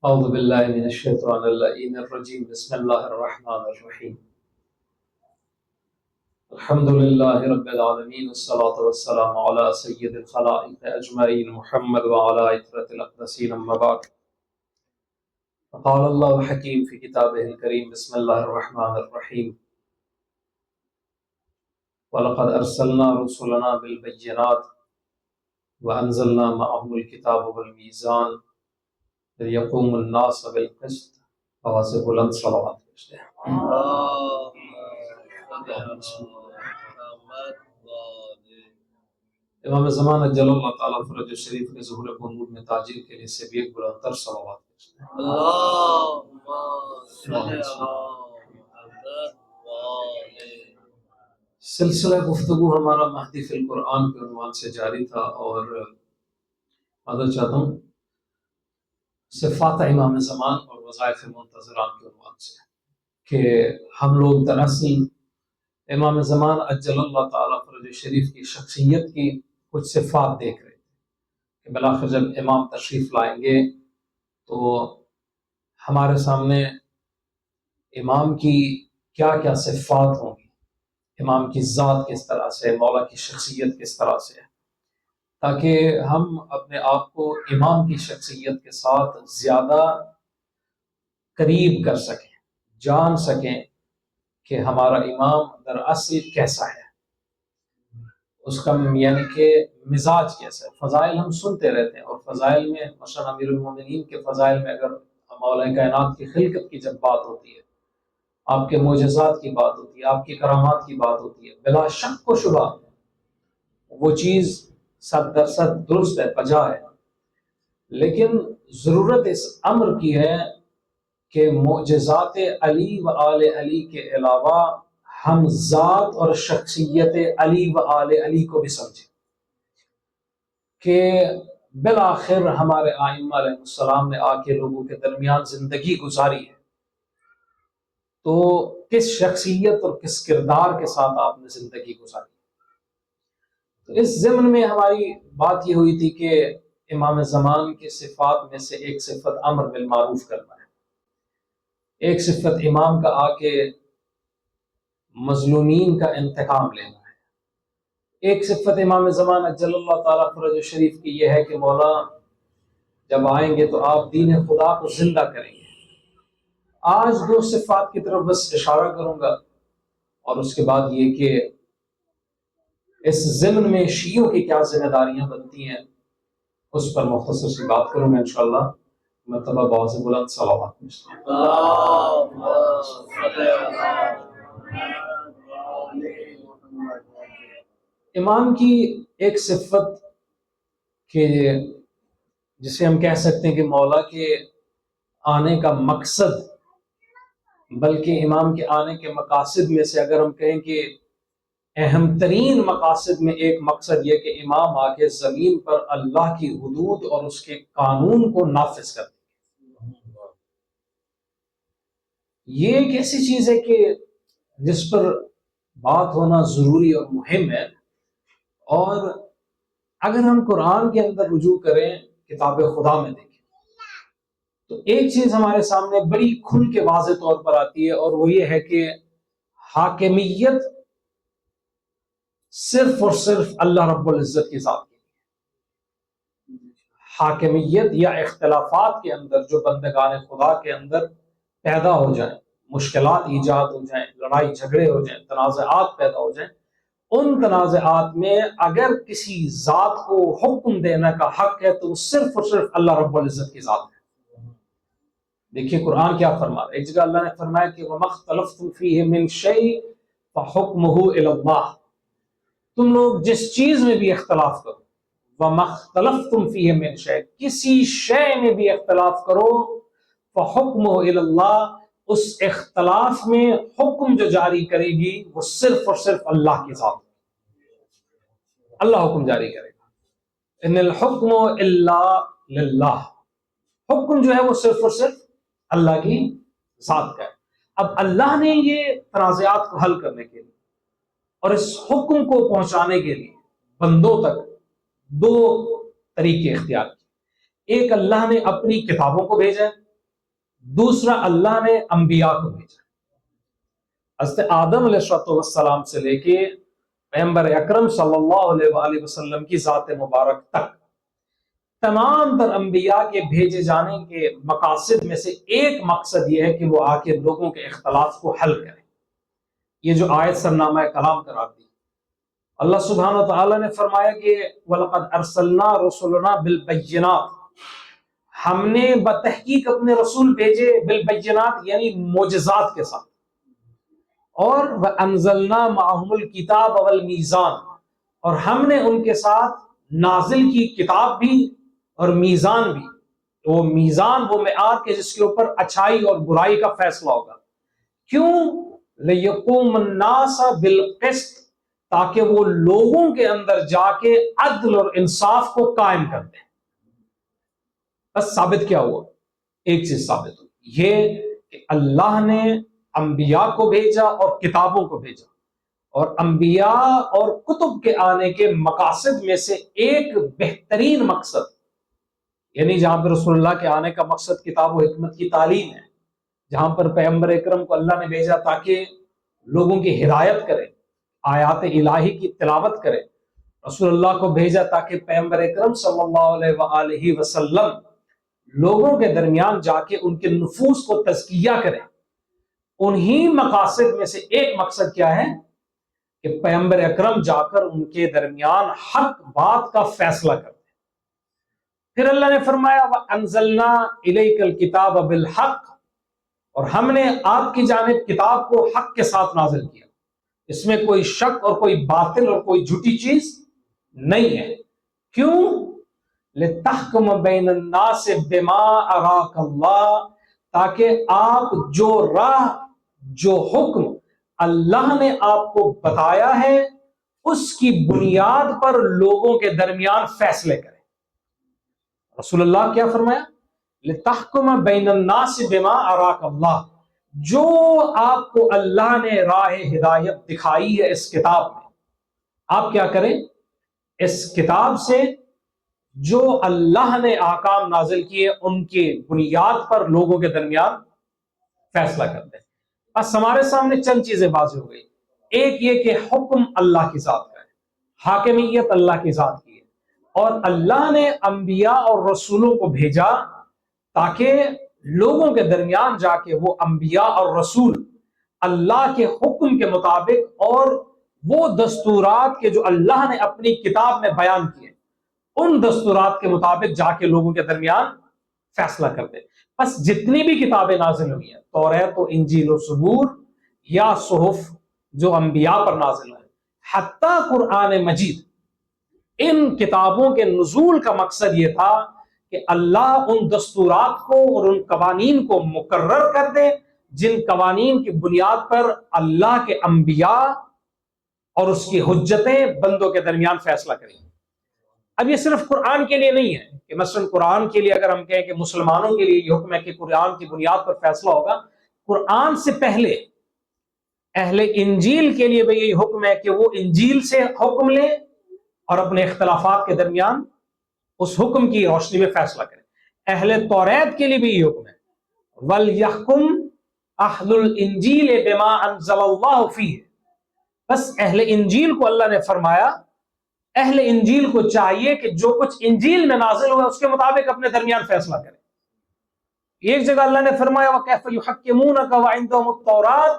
أعوذ بالله من الشيطان اللعين الرجيم بسم الله الرحمن الرحيم الحمد لله رب العالمين والصلاة والسلام على سيد الخلائق أجمعين محمد وعلى عترة الأقدسين أما بعد قال الله الحكيم في كتابه الكريم بسم الله الرحمن الرحيم ولقد أرسلنا رسلنا بالبينات وأنزلنا معهم الكتاب والميزان يقوم الناس بالقسط آواز بلند صلوات کرتے ہیں۔ امام زمان اجل اللہ تعالیٰ فرج شریف کے ظہور بنور میں تاجر کے لیے سے بھی ایک بلند تر صلوات کرتے ہیں۔ سلسلہ گفتگو ہمارا مہدی فی القرآن کے عنوان سے جاری تھا اور معذرت چاہتا ہوں صفات امام زمان اور وظائف منتظران کے عنوان سے کہ ہم لوگ دراصل امام زمان اجل اللہ تعالیٰ فرج شریف کی شخصیت کی کچھ صفات دیکھ رہے تھے کہ بالآخر جب امام تشریف لائیں گے تو ہمارے سامنے امام کی کیا کیا صفات ہوں گی، امام کی ذات کس طرح سے، مولا کی شخصیت کس طرح سے، تاکہ ہم اپنے آپ کو امام کی شخصیت کے ساتھ زیادہ قریب کر سکیں، جان سکیں کہ ہمارا امام دراصل کیسا ہے، اس کا یعنی کہ مزاج کیسا ہے۔ فضائل ہم سنتے رہتے ہیں اور فضائل میں مثلا امیر المومنین کے فضائل میں اگر مولا کائنات کی خلقت کی جب بات ہوتی ہے، آپ کے معجزات کی بات ہوتی ہے، آپ کی کرامات کی بات ہوتی ہے، بلا شک و شبہ وہ چیز 100% درست ہے، بجا ہے، لیکن ضرورت اس امر کی ہے کہ معجزات علی و آل علی کے علاوہ ہم ذات اور شخصیت علی و آل علی کو بھی سمجھیں کہ بالآخر ہمارے آئمہ علیہ السلام نے آ کے لوگوں کے درمیان زندگی گزاری ہے، تو کس شخصیت اور کس کردار کے ساتھ آپ نے زندگی گزاری؟ تو اس ضمن میں ہماری بات یہ ہوئی تھی کہ امام زمان کی صفات میں سے ایک صفت امر بالمعروف کرنا ہے، ایک صفت امام کا آ کے مظلومین کا انتقام لینا ہے، ایک صفت امام زمان اجل اللہ تعالیٰ فرج شریف کی یہ ہے کہ مولا جب آئیں گے تو آپ دین خدا کو زندہ کریں گے۔ آج دو صفات کی طرف بس اشارہ کروں گا اور اس کے بعد یہ کہ اس ضمن میں شیعوں کی کیا ذمہ داریاں بنتی ہیں اس پر مختصر سی بات کروں گا انشاءاللہ۔ مرتبہ باز بلند صلوات۔ امام کی ایک صفت کہ جسے ہم کہہ سکتے ہیں کہ مولا کے آنے کا مقصد، بلکہ امام کے آنے کے مقاصد میں سے اگر ہم کہیں کہ اہم ترین مقاصد میں ایک مقصد یہ کہ امام آ کے زمین پر اللہ کی حدود اور اس کے قانون کو نافذ کر دیں۔ یہ ایک ایسی چیز ہے کہ جس پر بات ہونا ضروری اور مہم ہے، اور اگر ہم قرآن کے اندر رجوع کریں، کتاب خدا میں دیکھیں تو ایک چیز ہمارے سامنے بڑی کھل کے واضح طور پر آتی ہے، اور وہ یہ ہے کہ حاکمیت صرف اور صرف اللہ رب العزت کی ذات کی ہے۔ حاکمیت یا اختلافات کے اندر جو بندگان خدا کے اندر پیدا ہو جائیں، مشکلات ایجاد ہو جائیں، لڑائی جھگڑے ہو جائیں، تنازعات پیدا ہو جائیں، ان تنازعات میں اگر کسی ذات کو حکم دینے کا حق ہے تو وہ صرف اور صرف اللہ رب العزت کی ذات ہے۔ دیکھیے قرآن کیا فرما رہا ہے، ایک جگہ اللہ نے فرمایا کہ وَمَا اخْتَلَفْتُمْ فِيهِ مِنْ شَيْءٍ فَحُكْمُهُ إِلَى اللَّهِ، تم لوگ جس چیز میں بھی اختلاف کرو، وَمَا اخْتَلَفْتُمْ فِيهِ مِنْ شَيْءٍ، کسی شے میں بھی اختلاف کرو، فَحُكْمُهُ إِلَى اللَّهِ، اس اختلاف میں حکم جو جاری کرے گی وہ صرف اور صرف اللہ کی ذات ہے، اللہ حکم جاری کرے گا۔ ان الحکم الا للہ، حکم جو ہے وہ صرف اور صرف اللہ کی ذات کا ہے۔ اب اللہ نے یہ تنازعات کو حل کرنے کے لیے اور اس حکم کو پہنچانے کے لیے بندوں تک دو طریقے اختیار کیے۔ ایک اللہ نے اپنی کتابوں کو بھیجا ہے دوسرا اللہ نے انبیاء کو بھیجا. حضرت آدم علیہ السلام سے لے کے پیغمبر اکرم صلی اللہ علیہ وآلہ وسلم کی ذات مبارک تک تمام تر انبیاء کے بھیجے جانے کے مقاصد میں سے ایک مقصد یہ ہے کہ وہ آ کے لوگوں کے اختلاف کو حل کریں. یہ جو آیت سرنامہ کلام قرار دی، اللہ سبحانہ و تعالیٰ نے فرمایا کہ وَلَقَدْ أَرْسَلْنَا رُسُلُنَا بِالْبَيِّنَاتِ، ہم نے بتحقیق اپنے رسول بھیجے بالبینات یعنی معجزات کے ساتھ، اور وَأَنزَلْنَا مَعَهُمُ الْكِتَابَ وَالْمِيزَانَ، اور ہم نے ان کے ساتھ نازل کی کتاب بھی اور میزان بھی. وہ میزان وہ معیار کے جس کے اوپر اچھائی اور برائی کا فیصلہ ہوگا. کیوں؟ لِيَقُومَ النَّاسَ بِالْقِسْطِ، تاکہ وہ لوگوں کے اندر جا کے عدل اور انصاف کو قائم کر دیں. بس ثابت کیا ہوا؟ ایک چیز ثابت ہوئی، یہ کہ اللہ نے انبیاء کو بھیجا اور کتابوں کو بھیجا، اور انبیاء اور کتب کے آنے کے مقاصد میں سے ایک بہترین مقصد، یعنی جہاں پر رسول اللہ کے آنے کا مقصد کتاب و حکمت کی تعلیم ہے، جہاں پر پیغمبر اکرم کو اللہ نے بھیجا تاکہ لوگوں کی ہدایت کرے، آیات الہی کی تلاوت کرے. رسول اللہ کو بھیجا تاکہ پیغمبر اکرم صلی اللہ علیہ وآلہ وسلم لوگوں کے درمیان جا کے ان کے نفوس کو تزکیہ کرے. انہی مقاصد میں سے ایک مقصد کیا ہے کہ پیغمبر اکرم جا کر ان کے درمیان حق بات کا فیصلہ کرتے. پھر اللہ نے فرمایا وَأَنزَلْنَا إِلَيْكَ الْكِتَابَ بِالْحَقِّ، اور ہم نے آپ کی جانب کتاب کو حق کے ساتھ نازل کیا. اس میں کوئی شک اور کوئی باطل اور کوئی جھوٹی چیز نہیں ہے. کیوں؟ لِتَحْكُمَ بَيْنَ النَّاسِ بِمَا أَرَاكَ اللَّهُ، تاکہ آپ جو راہ جو حکم اللہ نے آپ کو بتایا ہے اس کی بنیاد پر لوگوں کے درمیان فیصلے کریں. رسول اللہ کیا فرمایا؟ لِتَحْكُمَ بَيْنَ النَّاسِ بِمَا أَرَاكَ اللَّهُ، جو آپ کو اللہ نے راہ ہدایت دکھائی ہے اس کتاب میں، آپ کیا کریں؟ اس کتاب سے جو اللہ نے احکام نازل کیے ان کی بنیاد پر لوگوں کے درمیان فیصلہ کرتے ہیں. بس ہمارے سامنے چند چیزیں واضح ہو گئی. ایک یہ کہ حکم اللہ کی ذات کا ہے، حاکمیت اللہ کی ذات کی ہے، اور اللہ نے انبیاء اور رسولوں کو بھیجا تاکہ لوگوں کے درمیان جا کے وہ انبیاء اور رسول اللہ کے حکم کے مطابق اور وہ دستورات کے جو اللہ نے اپنی کتاب میں بیان کیے ان دستورات کے مطابق جا کے لوگوں کے درمیان فیصلہ کر دے. بس جتنی بھی کتابیں نازل ہوئی ہیں، توریت و انجیل و زبور یا صحف جو انبیاء پر نازل ہیں، حتیٰ قرآن مجید، ان کتابوں کے نزول کا مقصد یہ تھا کہ اللہ ان دستورات کو اور ان قوانین کو مقرر کر دے جن قوانین کی بنیاد پر اللہ کے انبیاء اور اس کی حجتیں بندوں کے درمیان فیصلہ کریں. اب یہ صرف قرآن کے لیے نہیں ہے کہ مثلا قرآن کے لیے اگر ہم کہیں کہ مسلمانوں کے لیے یہ حکم ہے کہ قرآن کی بنیاد پر فیصلہ ہوگا، قرآن سے پہلے اہل انجیل کے لیے بھی یہی حکم ہے کہ وہ انجیل سے حکم لیں اور اپنے اختلافات کے درمیان اس حکم کی روشنی میں فیصلہ کریں. اہل توریت کے لیے بھی یہ حکم ہے وَلْيَحْكُمْ أَهْلُ الْإِنْجِيلِ بِمَا أَنزَلَ اللَّهُ فِيهِ. بس اہل انجیل کو اللہ نے فرمایا اہل انجیل کو چاہیے کہ جو کچھ انجیل میں نازل ہوا اس کے مطابق اپنے درمیان فیصلہ کریں. ایک جگہ اللہ نے فرمایا وَكَيْفَ يُحَكِّمُونَكَ وَعِنْدَهُمُ التَّوْرَاةُ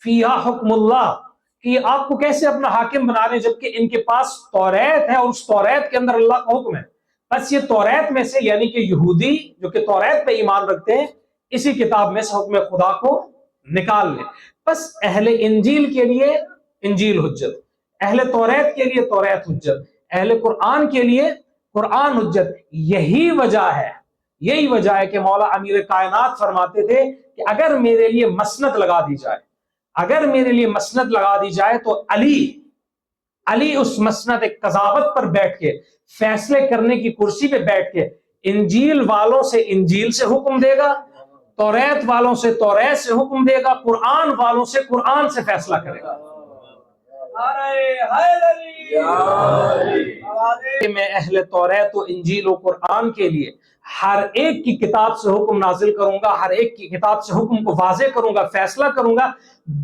فِيهَا حُكْمُ اللَّهِ، کہ یہ آپ کو کیسے اپنا حاکم بنا رہے جبکہ ان کے پاس توریت ہے اور اس توریت کے اندر اللہ کا حکم ہے. بس یہ توریت میں سے یعنی کہ یہودی جو کہ توریت پہ ایمان رکھتے ہیں اسی کتاب میں سے حکم خدا کو نکال لیں. بس اہل انجیل کے لیے انجیل حجت، اہل توریت کے لیے توریت حجت، اہل قرآن کے لیے قرآن حجت. یہی وجہ ہے کہ مولا امیر کائنات فرماتے تھے کہ اگر میرے لیے مسند لگا دی جائے تو علی اس مسند قضاوت پر بیٹھ کے فیصلے کرنے کی کرسی پہ بیٹھ کے انجیل والوں سے انجیل سے حکم دے گا، توریت والوں سے توریت سے حکم دے گا، قرآن والوں سے قرآن سے فیصلہ کرے گا. میں اہل توریت و انجیل و قرآن کے لیے ہر ایک کی کتاب سے حکم نازل کروں گا، ہر ایک کی کتاب سے حکم کو واضح کروں گا، فیصلہ کروں گا،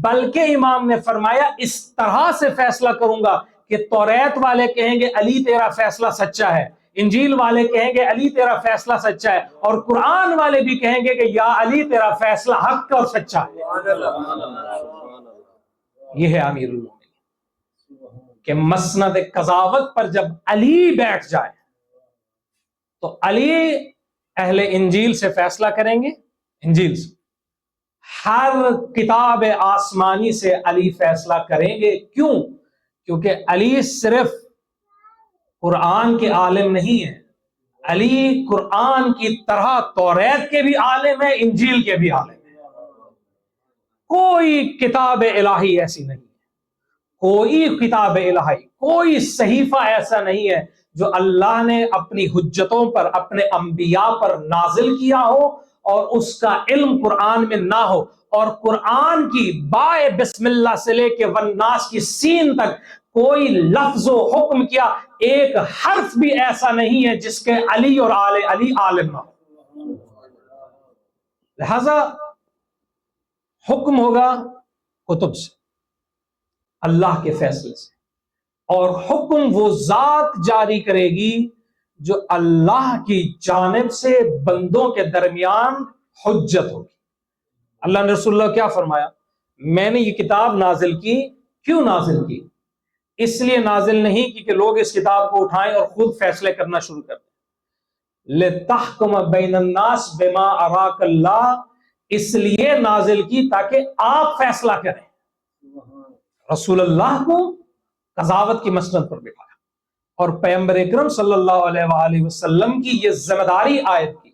بلکہ امام نے فرمایا اس طرح سے فیصلہ کروں گا کہ توریت والے کہیں گے علی تیرا فیصلہ سچا ہے، انجیل والے کہیں گے علی تیرا فیصلہ سچا ہے، اور قرآن والے بھی کہیں گے کہ یا علی تیرا فیصلہ حق اور سچا ہے۔ یہ ہے امیر المومنین کہ مسند قضاوت پر جب علی بیٹھ جائے تو علی اہل انجیل سے فیصلہ کریں گے، انجیل سے، ہر کتاب آسمانی سے علی فیصلہ کریں گے۔ کیوں؟ کیونکہ علی صرف قرآن کے عالم نہیں ہے، علی قرآن کی طرح توریت کے بھی عالم ہے، انجیل کے بھی عالم ہے۔ کوئی کتاب الہی ایسی نہیں ہے، کوئی کتاب الہی، کوئی صحیفہ ایسا نہیں ہے جو اللہ نے اپنی حجتوں پر، اپنے انبیاء پر نازل کیا ہو اور اس کا علم قرآن میں نہ ہو، اور قرآن کی بائے بسم اللہ سے لے کے والناس کی سین تک کوئی لفظ و حکم کیا ایک حرف بھی ایسا نہیں ہے جس کے علی اور آل علی عالم نہ ہو۔ لہذا حکم ہوگا کتب سے، اللہ کے فیصلے سے، اور حکم وہ ذات جاری کرے گی جو اللہ کی جانب سے بندوں کے درمیان حجت ہوگی۔ اللہ نے رسول اللہ کیا فرمایا؟ میں نے یہ کتاب نازل کی، کیوں نازل کی؟ اس لیے نازل نہیں کی کہ لوگ اس کتاب کو اٹھائیں اور خود فیصلے کرنا شروع کر دیں۔ لِتَحْكُمَ بَيْنَ النَّاسِ بِمَا أَرَاكَ اللَّهُ، اس لیے نازل کی تاکہ آپ فیصلہ کریں۔ رسول اللہ کو قضاوت کی مسند پر بٹھایا، اور پیغمبر اکرم صلی اللہ علیہ وآلہ وسلم کی یہ ذمہ داری عائد کی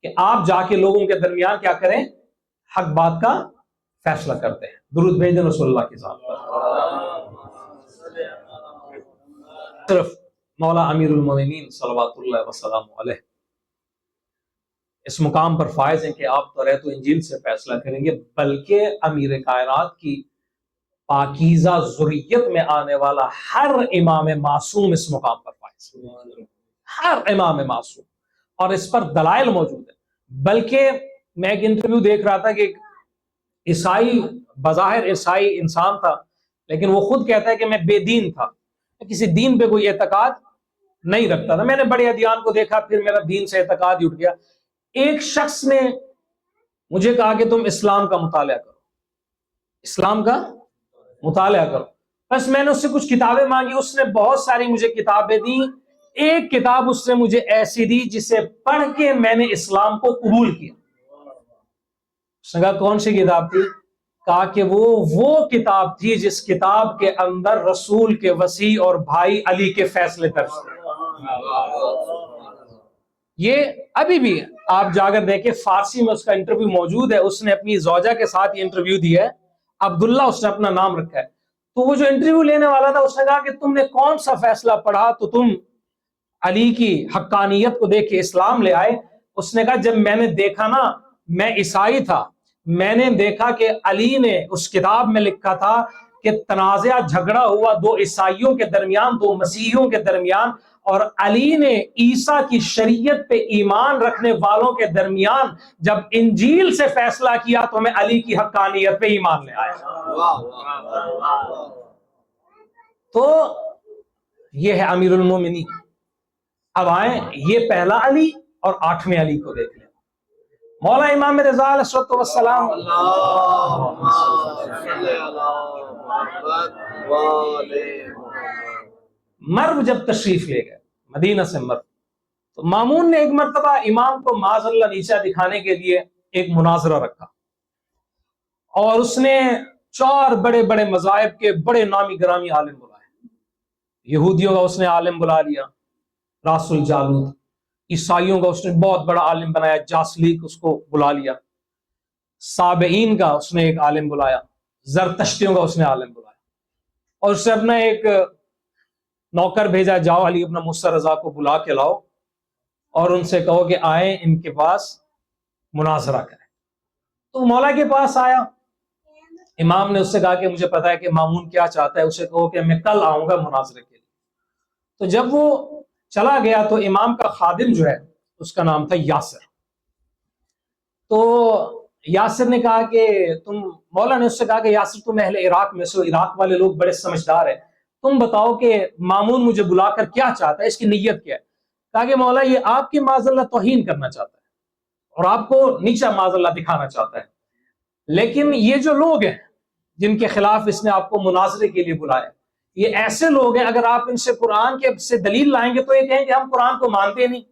کہ آپ جا کے لوگوں کے درمیان کیا کریں؟ حق بات کا فیصلہ کرتے ہیں۔ درود بھیجیں رسول اللہ کی ذات پر۔ صرف مولا امیر المومنین صلوات اللہ وسلام علیہ اس مقام پر فائز ہیں کہ آپ توریت و انجیل سے فیصلہ کریں گے، بلکہ امیر کائنات کی پاکیزہ ذریت میں آنے والا ہر امام معصوم اس مقام پر فائز ہے، ہر امام معصوم، اور اس پر دلائل موجود ہیں۔ بلکہ میں ایک انٹرویو دیکھ رہا تھا کہ ایک عیسائی، بظاہر عیسائی انسان تھا، لیکن وہ خود کہتا ہے کہ میں بے دین تھا، کسی دین پہ کوئی اعتقاد نہیں رکھتا تھا، میں نے بڑے ادیان کو دیکھا، پھر میرا دین سے اعتقاد ہی اٹھ گیا۔ ایک شخص نے مجھے کہا کہ تم اسلام کا مطالعہ کرو، اسلام کا مطالعہ کرو۔ بس میں نے اس سے کچھ کتابیں مانگی، اس نے بہت ساری مجھے کتابیں دی، ایک کتاب اس نے مجھے ایسی دی جسے پڑھ کے میں نے اسلام کو قبول کیا۔ اس نے کہا کون سی کتاب تھی؟ کہا کہ وہ کتاب تھی جس کتاب کے اندر رسول کے وصی اور بھائی علی کے فیصلے درج تھے۔ یہ ابھی بھی آپ جا کر دیکھیں، فارسی میں اس کا انٹرویو موجود ہے، اس نے اپنی زوجہ کے ساتھ یہ انٹرویو دیا ہے، عبداللہ اس نے اپنا نام رکھا ہے۔ تو وہ جو انٹرویو لینے والا تھا اس نے کہا کہ تم نے کون سا فیصلہ پڑھا تو تم علی کی حقانیت کو دیکھ کے اسلام لے آئے؟ اس نے کہا جب میں نے دیکھا نا، میں عیسائی تھا، میں نے دیکھا کہ علی نے اس کتاب میں لکھا تھا کہ تنازع جھگڑا ہوا دو عیسائیوں کے درمیان، دو مسیحیوں کے درمیان، اور علی نے عیسیٰ کی شریعت پہ ایمان رکھنے والوں کے درمیان جب انجیل سے فیصلہ کیا تو میں علی کی حقانیت پہ ایمان لے آیا۔ تو یہ ہے امیر المومنین۔ اب آئیں یہ پہلا علی اور 8ویں علی کو دیکھ لیں، مولا امام رضا علیہ السلام۔ مرو جب تشریف لے گئے مدینہ سے مرو، تو مامون نے ایک مرتبہ امام کو معاذ اللہ نیچا دکھانے کے لیے ایک مناظرہ رکھا، اور اس نے 4 بڑے بڑے مذاہب کے بڑے نامی گرامی عالم بلائے۔ یہودیوں کا اس نے عالم بلا لیا راس الجالوت، عیسائیوں کا اس نے بہت بڑا عالم بنایا جاسلیک، اس کو بلا لیا، سابعین کا اس نے ایک عالم بلایا، زرتشتیوں کا اس نے عالم بلایا، اور اس نے اپنا ایک نوکر بھیجا، جاؤ علی ابن موسیٰ رضا کو بلا کے لاؤ اور ان سے کہو کہ آئیں ان کے پاس مناظرہ کریں۔ تو مولا کے پاس آیا، امام نے اس سے کہا کہ مجھے پتا ہے کہ مامون کیا چاہتا ہے، اسے کہو کہ میں کل آؤں گا مناظرے کے لیے۔ تو جب وہ چلا گیا تو امام کا خادم جو ہے اس کا نام تھا یاسر. تو یاسر نے کہا کہ مولا نے اس سے کہا کہ یاسر تم اہل عراق میں سے، عراق والے لوگ بڑے سمجھدار ہیں، تم بتاؤ کہ مامون مجھے بلا کر کیا چاہتا ہے، اس کی نیت کیا ہے؟ کہا کہ مولا یہ آپ کی معاذ اللہ توہین کرنا چاہتا ہے اور آپ کو نیچا معاذ اللہ دکھانا چاہتا ہے، لیکن یہ جو لوگ ہیں جن کے خلاف اس نے آپ کو مناظرے کے لیے بلایا، یہ ایسے لوگ ہیں اگر آپ ان سے قرآن کے سے دلیل لائیں گے تو یہ کہیں کہ ہم قرآن کو مانتے نہیں،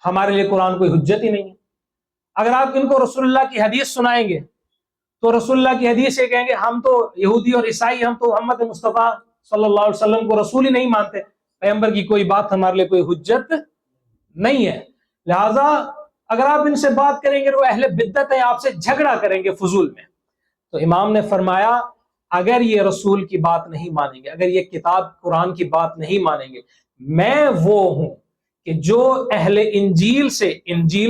ہمارے لیے قرآن کوئی حجت ہی نہیں ہے. اگر آپ ان کو رسول اللہ کی حدیث سنائیں گے تو رسول اللہ کی حدیث یہ کہیں گے ہم تو یہودی اور عیسائی، ہم تو محمد مصطفیٰ صلی اللہ علیہ وسلم کو رسول ہی نہیں مانتے، پیغمبر کی کوئی بات ہمارے لیے کوئی حجت نہیں ہے. لہذا اگر آپ ان سے بات کریں گے تو اہل بدعت ہیں، آپ سے جھگڑا کریں گے فضول میں. تو امام نے فرمایا اگر یہ رسول کی بات نہیں مانیں گے، اگر یہ کتاب قرآن کی بات نہیں مانیں گے، میں وہ ہوں کہ جو اہل انجیل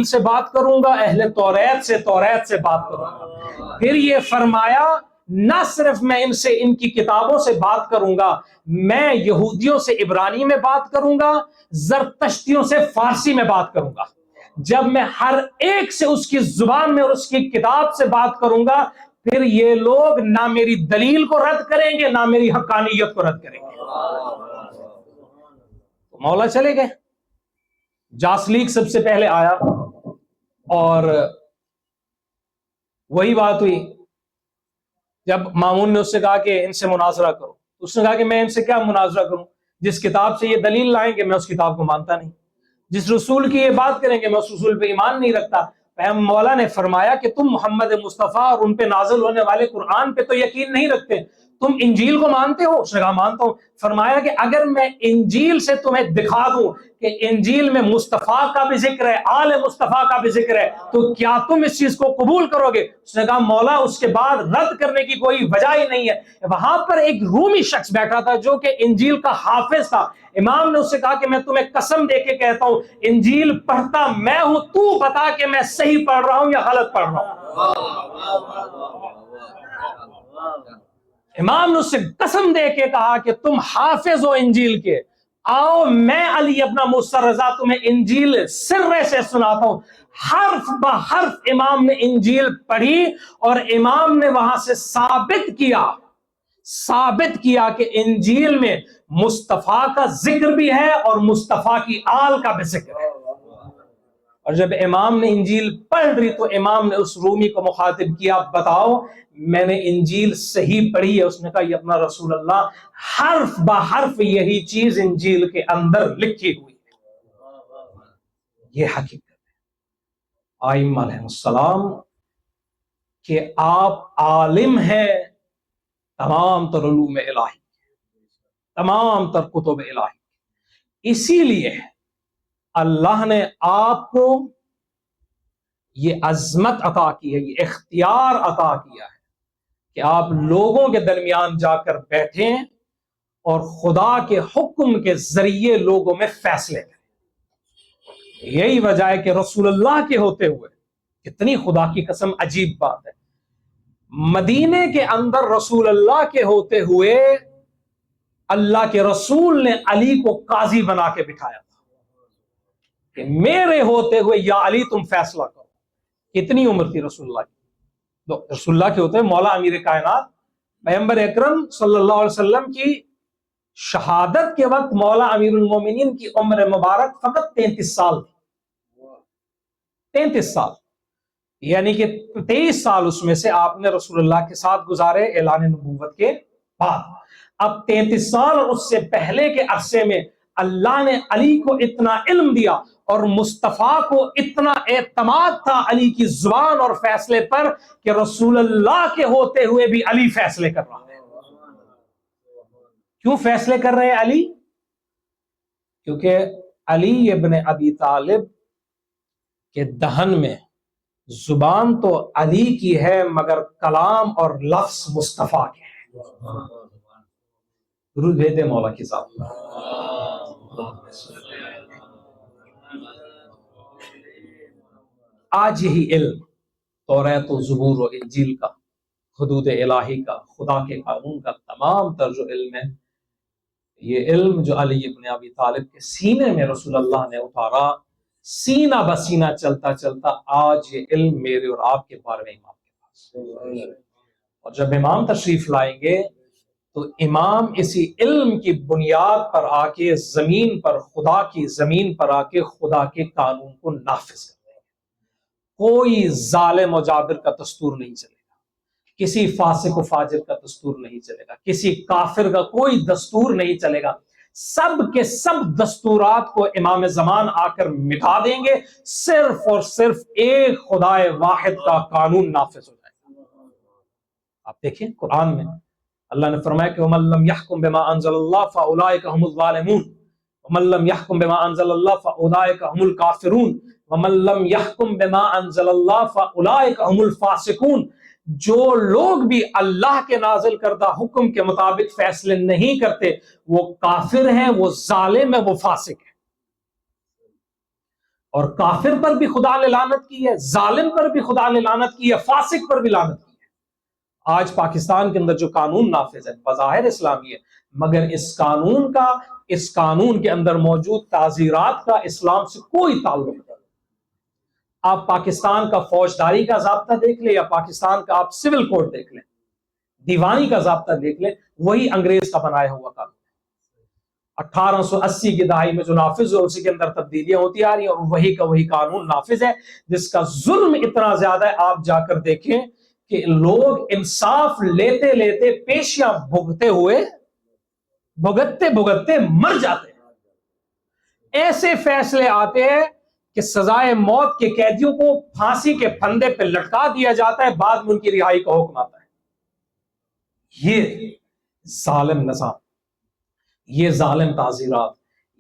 سے بات کروں گا، اہل توریت سے بات کروں گا. پھر یہ فرمایا نہ صرف میں ان سے ان کی کتابوں سے بات کروں گا، میں یہودیوں سے عبرانی میں بات کروں گا، زرتشتیوں سے فارسی میں بات کروں گا. جب میں ہر ایک سے اس کی زبان میں اور اس کی کتاب سے بات کروں گا، پھر یہ لوگ نہ میری دلیل کو رد کریں گے نہ میری حقانیت کو رد کریں گے. تو مولا چلے گئے. جاسلیک سب سے پہلے آیا اور وہی بات ہوئی. جب مامون نے اس سے کہا کہ ان سے مناظرہ کرو، اس نے کہا کہ میں ان سے کیا مناظرہ کروں، جس کتاب سے یہ دلیل لائیں گے میں اس کتاب کو مانتا نہیں، جس رسول کی یہ بات کریں گے میں اس رسول پہ ایمان نہیں رکھتا. مولا نے فرمایا کہ تم محمد مصطفیٰ اور ان پہ نازل ہونے والے قرآن پہ تو یقین نہیں رکھتے، تم انجیل کو مانتے ہو؟ اس نے کہا مانتا ہوں. فرمایا کہ اگر میں انجیل سے تمہیں دکھا دوں کہ انجیل میں مصطفیٰ کا بھی ذکر ہے، آل مصطفیٰ کا بھی ذکر ہے، تو کیا تم اس چیز کو قبول کرو گے؟ اس نے کہا مولا اس کے بعد رد کرنے کی کوئی وجہ ہی نہیں ہے. وہاں پر ایک رومی شخص بیٹھا تھا جو کہ انجیل کا حافظ تھا. امام نے اس سے کہا کہ میں تمہیں قسم دے کے کہتا ہوں انجیل پڑھتا میں ہوں، تو بتا کہ میں صحیح پڑھ رہا ہوں یا غلط پڑھ رہا ہوں. امام نے اس سے قسم دے کے کہا کہ تم حافظ ہو انجیل کے، آؤ میں علی اپنا مصطفیٰ رضا تمہیں انجیل سرے سے سناتا ہوں. حرف بحرف امام نے انجیل پڑھی اور امام نے وہاں سے ثابت کیا کہ انجیل میں مصطفیٰ کا ذکر بھی ہے اور مصطفیٰ کی آل کا بھی ذکر ہے. اور جب امام نے انجیل پڑھ لی تو امام نے اس رومی کو مخاطب کیا، بتاؤ میں نے انجیل صحیح پڑھی ہے؟ اس نے کہا یہ اپنا رسول اللہ حرف بحرف یہی چیز انجیل کے اندر لکھی ہوئی ہے. یہ حقیقت ہے ائمہ علیہ السلام کہ آپ عالم ہیں تمام تر علوم الہی، تمام تر کتب الہی. اسی لیے اللہ نے آپ کو یہ عظمت عطا کی ہے، یہ اختیار عطا کیا ہے کہ آپ لوگوں کے درمیان جا کر بیٹھیں اور خدا کے حکم کے ذریعے لوگوں میں فیصلے کریں. یہی وجہ ہے کہ رسول اللہ کے ہوتے ہوئے، کتنی خدا کی قسم عجیب بات ہے، مدینے کے اندر رسول اللہ کے ہوتے ہوئے اللہ کے رسول نے علی کو قاضی بنا کے بٹھایا تھا کہ میرے ہوتے ہوئے یا علی تم فیصلہ کرو. کتنی عمر تھی رسول اللہ کی؟ رسول اللہ کے ہوتے ہوئے مولا امیر کائنات پیغمبر اکرم صلی اللہ علیہ وسلم کی شہادت کے وقت مولا امیر المومنین کی عمر مبارک فقط 33 سال تھی. 33 سال، یعنی کہ 23 سال اس میں سے آپ نے رسول اللہ کے ساتھ گزارے اعلان نبوت کے بعد. اب 33 سال اور اس سے پہلے کے عرصے میں اللہ نے علی کو اتنا علم دیا اور مصطفیٰ کو اتنا اعتماد تھا علی کی زبان اور فیصلے پر کہ رسول اللہ کے ہوتے ہوئے بھی علی فیصلے کر رہا ہے. کیوں فیصلے کر رہے ہیں علی؟ کیونکہ علی ابن ابی طالب کے دہن میں زبان تو علی کی ہے مگر کلام اور لفظ مصطفیٰ کے ہیں. درود بھیجتے مولا کی ذات. آج یہی علم توریت و زبور و انجیل کا، حدود الہی کا، خدا کے قانون کا تمام تر جو علم ہے، یہ علم جو علی ابن ابی طالب کے سینے میں رسول اللہ نے اتارا، سینہ بسینہ چلتا چلتا آج یہ علم میرے اور آپ کے بارے میں امام کے پاس، اور جب امام تشریف لائیں گے تو امام اسی علم کی بنیاد پر آ کے زمین پر، خدا کی زمین پر آ کے خدا کے قانون کو نافذ کر دیں گے۔ کوئی ظالم و جابر کا دستور نہیں چلے گا، کسی فاسق و فاجر کا دستور نہیں چلے گا، کسی کافر کا کوئی دستور نہیں چلے گا۔ سب کے سب دستورات کو امام زمان آ کر مٹا دیں گے، صرف اور صرف ایک خدا واحد کا قانون نافذ ہو جائے گا۔ آپ دیکھیں قرآن میں اللہ نے فرمایا کہ وَمَن لَّمْ يَحْكُم بِمَا أَنزَلَ اللَّهُ فَأُولَٰئِكَ هُمُ الظَّالِمُونَ وَمَن لَّمْ يَحْكُم بِمَا أَنزَلَ اللَّهُ فَأُولَٰئِكَ هُمُ الْكَافِرُونَ وَمَن لَّمْ يَحْكُم بِمَا أَنزَلَ اللَّهُ فَأُولَٰئِكَ هُمُ الْفَاسِقُونَ، جو لوگ بھی اللہ کے نازل کردہ حکم کے مطابق فیصلے نہیں کرتے وہ کافر ہیں، وہ ظالم ہیں، وہ فاسق ہیں۔ اور کافر پر بھی خدا نے لعنت کی ہے، ظالم پر بھی خدا نے لعنت کی ہے، فاسق پر بھی لعنت کی ہے۔ آج پاکستان کے اندر جو قانون نافذ ہے بظاہر اسلامی ہے، مگر اس قانون کے اندر موجود تعزیرات کا اسلام سے کوئی تعلق نہیں۔ آپ پاکستان کا فوجداری کا ضابطہ دیکھ لیں یا پاکستان کا آپ سول کوڈ دیکھ لیں، دیوانی کا ضابطہ دیکھ لیں، وہی انگریز کا بنایا ہوا قانون 1880 کی دہائی میں جو نافذ ہو اسی کے اندر تبدیلیاں ہوتی آ رہی ہیں، اور وہی کا وہی قانون نافذ ہے، جس کا ظلم اتنا زیادہ ہے آپ جا کر دیکھیں کہ لوگ انصاف لیتے لیتے پیشیاں بھگتتے مر جاتے ہیں۔ ایسے فیصلے آتے ہیں کہ سزائے موت کے قیدیوں کو پھانسی کے پھندے پہ لٹکا دیا جاتا ہے، بعد میں ان کی رہائی کا حکم آتا ہے۔ یہ ظالم نظام، یہ ظالم تعزیرات،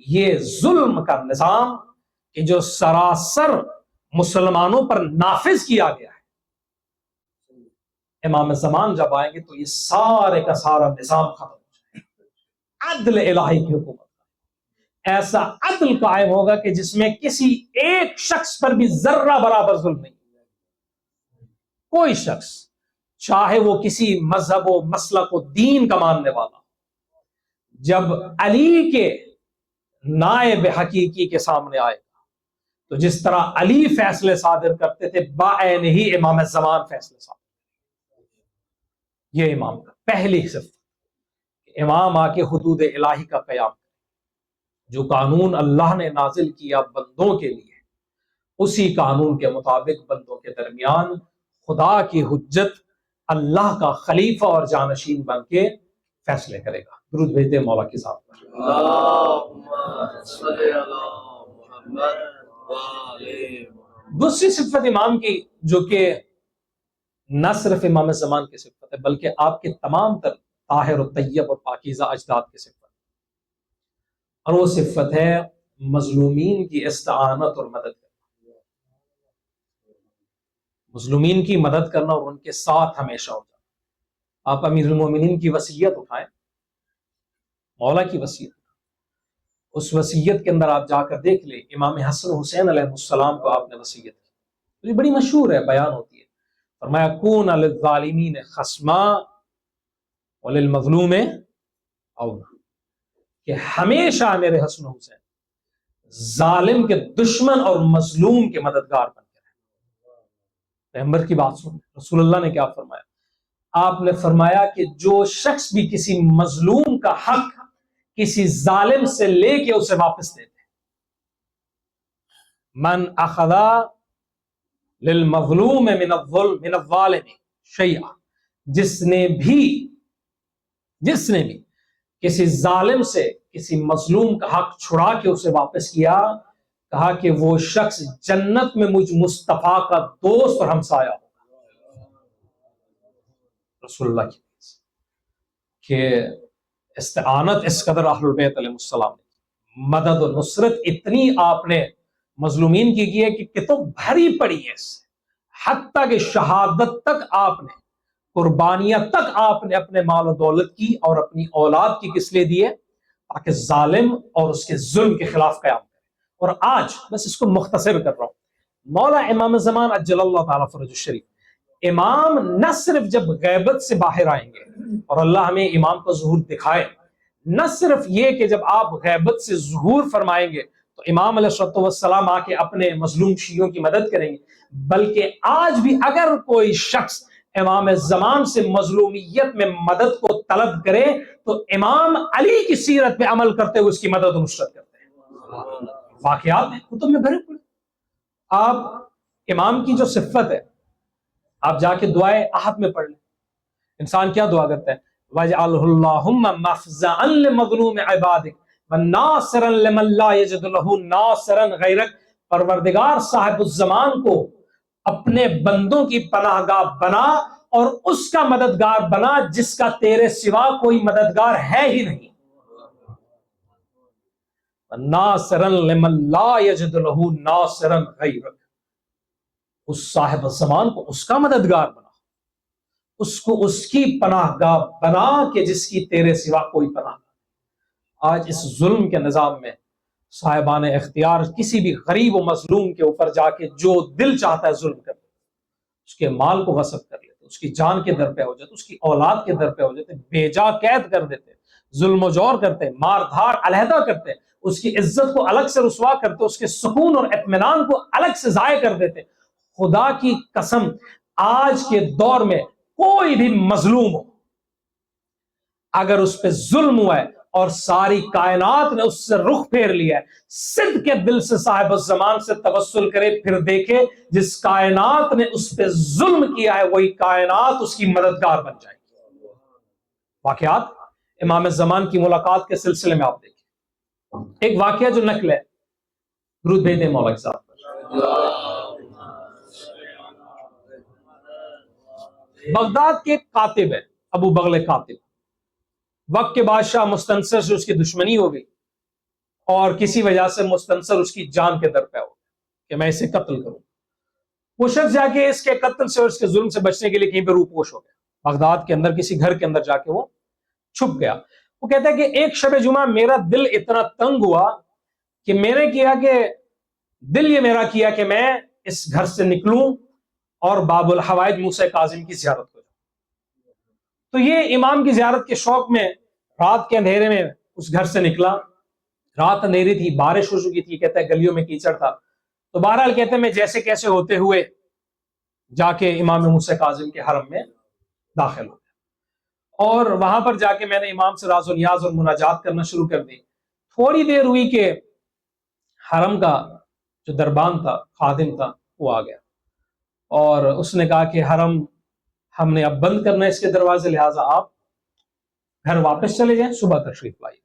یہ ظلم کا نظام کہ جو سراسر مسلمانوں پر نافذ کیا گیا ہے، امام زمان جب آئیں گے تو یہ سارے کا سارا نظام ختم ہو جائے گا۔ عدل الہی کی حکومت، ایسا عدل قائم ہوگا کہ جس میں کسی ایک شخص پر بھی ذرہ برابر ظلم نہیں۔ کوئی شخص چاہے وہ کسی مذہب و مسلک و دین کا ماننے والا، جب علی کے نائب حقیقی کے سامنے آئے گا تو جس طرح علی فیصلے صادر کرتے تھے بعین ہی امام زمان فیصلے صادر۔ یہ امام کا پہلی صفت، امام آ کے حدود الہی کا قیام کرے، جو قانون اللہ نے نازل کیا بندوں کے لیے اسی قانون کے مطابق بندوں کے درمیان خدا کی حجت، اللہ کا خلیفہ اور جانشین بن کے فیصلے کرے گا۔ درود بھیجتے مولا کی ذات پر۔ دوسری صفت امام کی جو کہ نہ صرف امام زمان کی صفت ہے بلکہ آپ کے تمام تر طاہر و طیب اور پاکیزہ اجداد کی صفت، اور وہ صفت ہے مظلومین کی استعانت اور مدد کرنا، مظلومین کی مدد کرنا اور ان کے ساتھ ہمیشہ ہو جانا۔ آپ امیر المومنین کی وصیت اٹھائیں، مولا کی وصیت، اس وصیت کے اندر آپ جا کر دیکھ لیں، امام حسن حسین علیہ السلام کو آپ نے وصیت کی، یہ بڑی مشہور ہے، بیان ہوتی ہے، فرمایا کون للظالمین خصما وللمظلوم اونا، کہ ہمیشہ میرے حسن حسین ظالم کے دشمن اور مظلوم کے مددگار بن کے رہے۔ پیغمبر کی بات سن، رسول اللہ نے کیا فرمایا؟ آپ نے فرمایا کہ جو شخص بھی کسی مظلوم کا حق کسی ظالم سے لے کے اسے واپس دے دے، من اخذا للمظلوم من الظالم شیئا، جس نے بھی کسی ظالم سے کسی مظلوم کا حق چھڑا کے اسے واپس کیا، کہا کہ وہ شخص جنت میں مجھ مصطفیٰ کا دوست اور ہمسایہ ہوگا۔ رسول اللہ کی کہ استعانت اس قدر اہل البیت علیہ السلام نے، مدد و نصرت اتنی آپ نے مظلومین کی ہے کہ کتب بھری پڑی ہے اس سے، حتیٰ کہ شہادت تک آپ نے، قربانیاں تک آپ نے اپنے مال و دولت کی اور اپنی اولاد کی کس لیے دی ہے؟ تاکہ ظالم اور اس کے ظلم کے خلاف قیام کرے۔ اور آج بس اس کو مختصر کر رہا ہوں، مولا امام زمان عجل اللہ تعالیٰ فرج الشریف، امام نہ صرف جب غیبت سے باہر آئیں گے اور اللہ ہمیں امام کا ظہور دکھائے، نہ صرف یہ کہ جب آپ غیبت سے ظہور فرمائیں گے تو امام علیہ السلام آ کے اپنے مظلوم شیعوں کی مدد کریں گے، بلکہ آج بھی اگر کوئی شخص امام زمان سے مظلومیت میں مدد کو طلب کرے تو امام علی کی سیرت پہ عمل کرتے ہوئے اس کی مدد و نصرت کرتے ہیں۔ واقعات ہیں کتب میں بھرے پڑے۔ آپ امام کی جو صفت ہے آپ جا کے دعائیں احد میں پڑھ لیں۔ انسان کیا دعا کرتا ہے؟ وَاجْعَلْهُ اللَّهُمَّ مَخْزَعًا لِمَظْلُومِ عِبَادِكَ وَنَاصِرًا لِمَن لَّا يَجِدُ لَهُ نَاصِرًا غَيْرَكَ، پروردگار صاحب الزمان کو اپنے بندوں کی پناہ گاہ بنا اور اس کا مددگار بنا جس کا تیرے سوا کوئی مددگار ہے ہی نہیں۔ ناصرًا لمن لا یجد لہ ناصرًا غیرک، اس صاحب الزمان کو اس کا مددگار بنا، اس کو اس کی پناہ گاہ بنا کہ جس کی تیرے سوا کوئی پناہ گاہ۔ آج اس ظلم کے نظام میں صاحبان اختیار کسی بھی غریب و مظلوم کے اوپر جا کے جو دل چاہتا ہے ظلم کر دیتے، اس کے مال کو غصب کر لیتے، اس کی جان کے در پہ ہو جاتے، اس کی اولاد کے در پہ ہو جاتے، بے جا قید کر دیتے، ظلم و جور کرتے، مار دھار علیحدہ کرتے، اس کی عزت کو الگ سے رسوا کرتے، اس کے سکون اور اطمینان کو الگ سے ضائع کر دیتے۔ خدا کی قسم آج کے دور میں کوئی بھی مظلوم ہو اگر اس پہ ظلم ہوا ہے اور ساری کائنات نے اس سے رخ پھیر لیا ہے، صدق کے دل سے صاحب الزمان سے توسل کرے، پھر دیکھے جس کائنات نے اس پہ ظلم کیا ہے وہی کائنات اس کی مددگار بن جائے گی۔ واقعات امام زمان کی ملاقات کے سلسلے میں آپ دیکھیں، ایک واقعہ جو نقل ہے، درود بھیجیں مولا کے ساتھ۔ بغداد کے کاتب ہے ابو بغل کاتب، وقت کے بادشاہ مستنصر سے اس کی دشمنی ہو گئی اور کسی وجہ سے مستنصر اس کی جان کے در پہ ہو کہ میں اسے قتل کروں۔ وہ شخص جا کے اس کے قتل سے اور اس کے ظلم سے بچنے کے لیے کہیں پہ روپوش ہو گیا، بغداد کے اندر کسی گھر کے اندر جا کے وہ چھپ گیا۔ وہ کہتا ہے کہ ایک شب جمعہ میرا دل اتنا تنگ ہوا کہ میں نے کیا کہ دل یہ میرا کیا کہ میں اس گھر سے نکلوں اور باب الحوائج موسیٰ کاظم کی زیارت کروں۔ تو یہ امام کی زیارت کے شوق میں رات کے اندھیرے میں اس گھر سے نکلا، رات اندھیری تھی، بارش ہو چکی تھی، کہتا ہے گلیوں میں کیچڑ تھا، تو بہرحال کہتے ہیں میں جیسے کیسے ہوتے ہوئے جا کے امام موسیٰ کاظم کے حرم میں داخل ہو گیا، اور وہاں پر جا کے میں نے امام سے راز و نیاز اور مناجات کرنا شروع کر دی۔ تھوڑی دیر ہوئی کہ حرم کا جو دربان تھا، خادم تھا، وہ آ گیا اور اس نے کہا کہ حرم ہم نے اب بند کرنا ہے اس کے دروازے، لہٰذا آپ گھر واپس چلے جائیں، صبح تشریف لائیے۔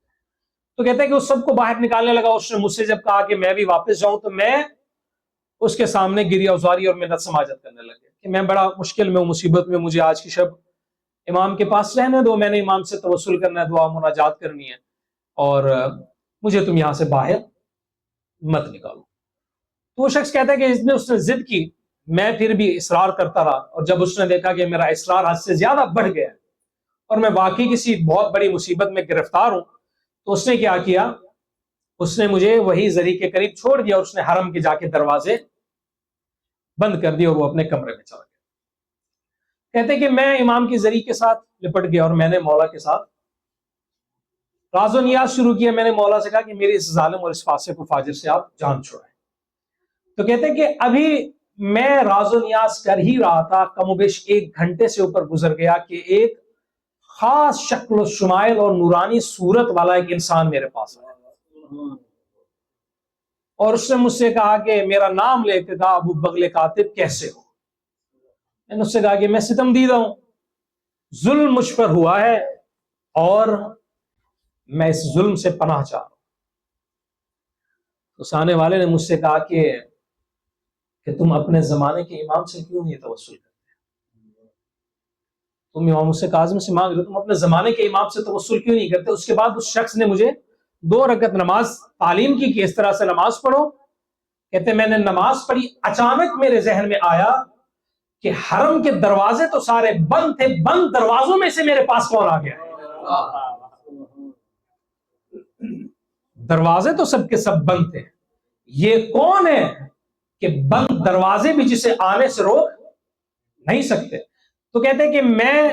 تو کہتے ہیں کہ اس سب کو باہر نکالنے لگا۔ اس نے مجھ سے جب کہا کہ میں بھی واپس جاؤں تو میں اس کے سامنے گریہ ازاری اور منت سماجت کرنے لگے کہ میں بڑا مشکل میں ہوں، مصیبت میں، مجھے آج کی شب امام کے پاس رہنے دو، میں نے امام سے توسل کرنا ہے، دعا مناجات کرنی ہے، اور مجھے تم یہاں سے باہر مت نکالو۔ تو وہ شخص کہتا ہے کہ اس نے ضد کی، میں پھر بھی اصرار کرتا رہا، اور جب اس نے دیکھا کہ میرا اصرار حد سے زیادہ بڑھ گیا اور میں واقعی کسی بہت بڑی مصیبت میں گرفتار ہوں، تو اس نے کیا کیا، اس نے مجھے وہی زری کے قریب چھوڑ دیا اور اس نے حرم کے جا کے دروازے بند کر دیے اور وہ اپنے کمرے میں چلا گیا۔ کہتے کہ میں امام کی زری کے ساتھ لپٹ گیا اور میں نے مولا کے ساتھ راز و نیاز شروع کیا۔ میں نے مولا سے کہا کہ میری اس ظالم اور اس فاسق و فاجر سے آپ جان چھڑائیں۔ تو کہتے ہیں کہ ابھی میں راز و نیاز کر ہی رہا تھا، کم و بیش 1 گھنٹے سے اوپر گزر گیا کہ ایک خاص شکل و شمائل اور نورانی صورت والا ایک انسان میرے پاس آیا اور اس نے مجھ سے کہا کہ میرا نام لے کے کہا ابو بغل کاتب کیسے ہو؟ میں نے اس سے کہا کہ میں ستم دیدہ ہوں، ظلم مجھ پر ہوا ہے اور میں اس ظلم سے پناہ چاہ رہا ہوں۔ تو سانے والے نے مجھ سے کہا کہ تم اپنے زمانے کے امام سے کیوں نہیں توسل کرتے؟ تم امام موسیٰ کاظم سے مانگ رہے، تم اپنے زمانے کے امام سے توسل کیوں نہیں کرتے؟ اس کے بعد اس شخص نے مجھے 2 رکعت نماز تعلیم کی کہ اس طرح سے نماز پڑھو۔ کہتے میں نے نماز پڑھی، اچانک میرے ذہن میں آیا کہ حرم کے دروازے تو سارے بند تھے، بند دروازوں میں سے میرے پاس کون آ گیا؟ دروازے تو سب کے سب بند تھے، یہ کون ہے کہ بند دروازے بھی جسے آنے سے روک نہیں سکتے؟ تو کہتے ہیں کہ میں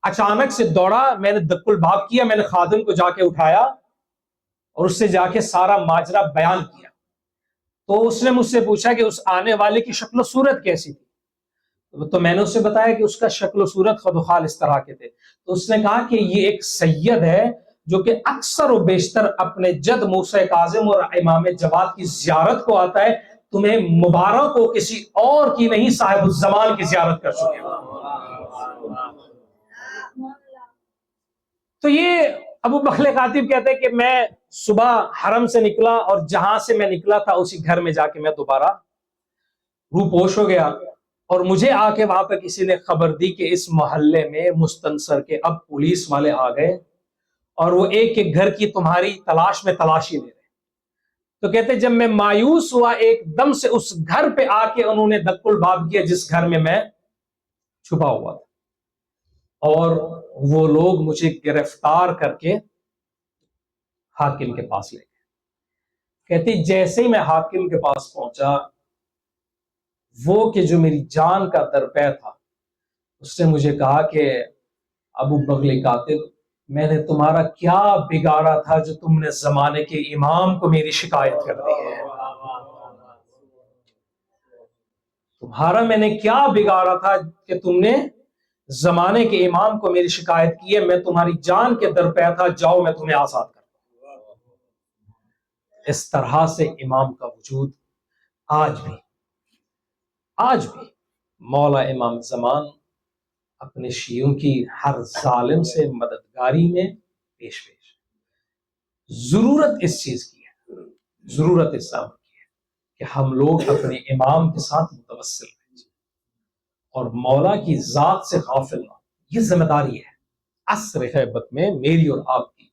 اچانک سے دوڑا، میں نے دق الباب کیا، میں نے خادم کو جا کے اٹھایا اور اس سے جا کے سارا ماجرا بیان کیا تو اس نے مجھ سے پوچھا کہ اس آنے والے کی شکل و صورت کیسی تھی؟ تو میں نے اس سے بتایا کہ اس کا شکل و صورت خد و خال اس طرح کے تھے. تو اس نے کہا کہ یہ ایک سید ہے جو کہ اکثر و بیشتر اپنے جد موسیٰ کاظم اور امام جواد کی زیارت کو آتا ہے. تمہیں مبارک ہو کسی اور کی نہیں، صاحب الزمان کی زیارت کر چکے ہو. تو یہ ابو بکر کاتب کہتے ہیں کہ میں صبح حرم سے نکلا اور جہاں سے میں نکلا تھا اسی گھر میں جا کے میں دوبارہ روپوش ہو گیا، اور مجھے آ کے وہاں پہ کسی نے خبر دی کہ اس محلے میں مستنصر کے اب پولیس والے آ گئے اور وہ ایک ایک گھر کی تمہاری تلاش میں تلاشی لے رہے. تو کہتے جب میں مایوس ہوا ایک دم سے اس گھر پہ آ کے انہوں نے دق الباب کیا جس گھر میں چھپا ہوا تھا، اور وہ لوگ مجھے گرفتار کر کے حاکم کے پاس لے گئے. کہتی جیسے ہی میں حاکم کے پاس پہنچا، وہ کہ جو میری جان کا درپے تھا اس نے مجھے کہا کہ ابو بغل کاتب، میں نے تمہارا کیا بگاڑا تھا جو تم نے زمانے کے امام کو میری شکایت کر دی ہے؟ تمہارا میں نے کیا بگاڑا تھا کہ تم نے زمانے کے امام کو میری شکایت کی ہے؟ میں تمہاری جان کے درپے تھا، جاؤ میں تمہیں آزاد کرتا ہوں. اس طرح سے امام کا وجود آج بھی مولا امام زمان اپنے شیعوں کی ہر ظالم سے مددگاری میں پیش ضرورت اس چیز کی ہے، ضرورت اس امر کی ہے کہ ہم لوگ اپنے امام کے ساتھ متوسل رہیں اور مولا کی ذات سے غافل نہ. یہ ذمہ داری ہے عصر غیبت میں میری اور آپ کی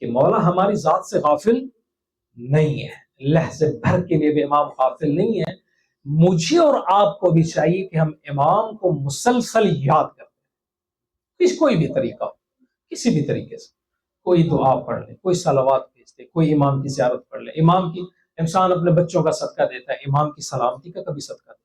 کہ مولا ہماری ذات سے غافل نہیں ہے، لحظے بھر کے لیے بھی امام غافل نہیں ہے. مجھے اور آپ کو بھی چاہیے کہ ہم امام کو مسلسل یاد کریں، کوئی بھی طریقہ ہو، کسی بھی طریقے سے، کوئی دعا پڑھ لے، کوئی صلوات بھیج دے، کوئی امام کی زیارت پڑھ لے. امام کی انسان اپنے بچوں کا صدقہ دیتا ہے، امام کی سلامتی کا کبھی صدقہ دیتا ہے.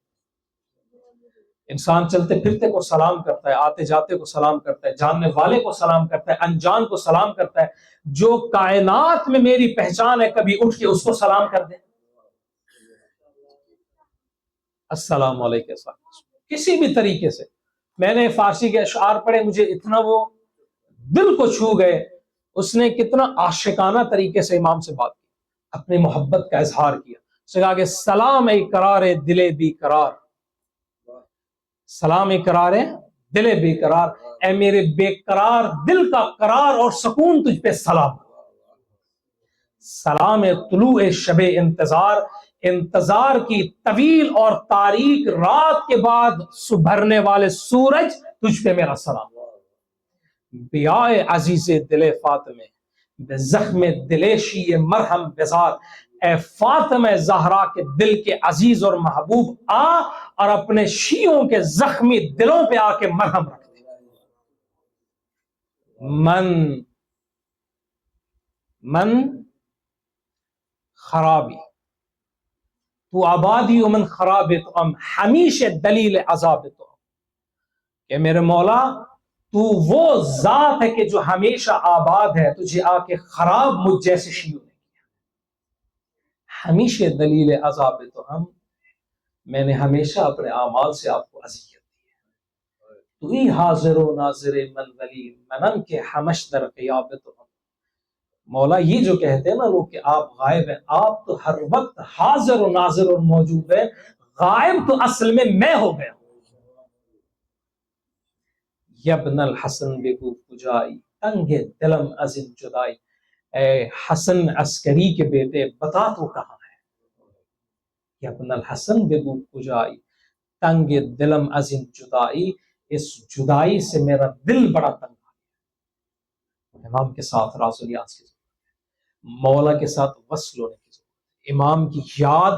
انسان چلتے پھرتے کو سلام کرتا ہے، آتے جاتے کو سلام کرتا ہے، جاننے والے کو سلام کرتا ہے، انجان کو سلام کرتا ہے. جو کائنات میں میری پہچان ہے کبھی اٹھ کے اس کو سلام کر دے، السلام علیکم. کسی بھی طریقے سے. میں نے فارسی کے اشعار پڑھے، مجھے اتنا وہ دل کو چھو گئے. اس نے کتنا عاشقانہ طریقے سے امام سے بات کی، اپنی محبت کا اظہار کیا. اس نے کہا کہ سلام اے قرار دل بی قرار، سلام اے قرار دل بی قرار، اے میرے بے قرار دل کا قرار اور سکون تجھ پہ سلام. سلام طلوع شب انتظار، انتظار کی طویل اور تاریک رات کے بعد سبھرنے والے سورج، تجھ پہ میرا سلام. بیائے عزیز دل فاطمہ بے زخم دل شیع مرہم بزار، اے فاطمہ زہرا کے دل کے عزیز اور محبوب آ اور اپنے شیعوں کے زخمی دلوں پہ آ کے مرہم رکھ دے. من خرابی تو آبادی و من خراب تو ام، ہمیشہ دلیل عذاب تو ام. کہ میرے مولا تو وہ ذات ہے کہ جو ہمیشہ آباد ہے، تجھے آ کے خراب مجھ جیسے شیعوں نے کیا. ہمیشہ دلیل عذاب تو ہم، میں نے ہمیشہ اپنے اعمال سے آپ کو اذیت دی ہے. تو ہی حاضر و ناظر من ولی منن کے ہمش در غیاب تو ہم. مولا یہ جو کہتے ہیں نا لوگ کہ آپ غائب ہیں، آپ تو ہر وقت حاضر و ناظر اور موجود ہیں، غائب تو اصل میں ہو گیا. یبن الحسن بگو کجائی تنگ دلم از ان جدائی، اے حسن عسکری کے بیٹے بتا تو کہاں ہے. یبن الحسن بگو کجائی تنگ دلم از ان جدائی، اس جدائی سے میرا دل بڑا تنگ ہے. امام کے ساتھ راز و نیاز کی ضرورت ہے، مولا کے ساتھ وصل ہونے کی ضرورت ہے. امام کی یاد